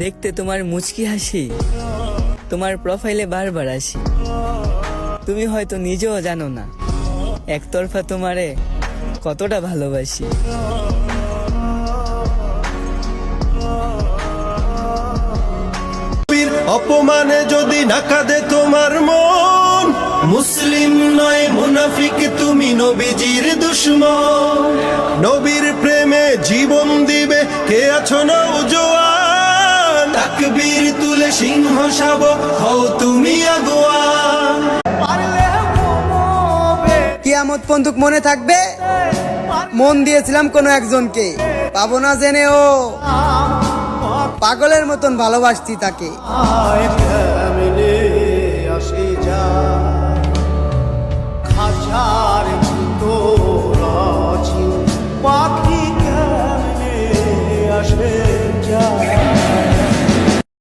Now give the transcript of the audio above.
দেখতে তোমার মুচকি হাসি তোমার প্রোফাইলে বারবার আসি। তুমি হয়তো নিজেও জানো না একতরফা তোমারে কতটা ভালোবাসি। অপমানে যদি না কাঁদে তোমার মন, মুসলিম নয় মুনাফিক তুমি নবীজির দুশমন। নবীর প্রেমে জীবন দিবে কে আছো নওজোয়ান, তাকবীর তুলে সিংহ শাবক হও তুমি আগুয়ান। কিয়ামত পর্যন্ত মনে থাকবে মন দিয়েছিলাম কোনো একজনকে, পাবো না জেনেও পাগলের মতন ভালোবাসতি তাকে। কেমনে আসে যায় খাঁচার ভিতর আছি, পাখি কেমনে আসে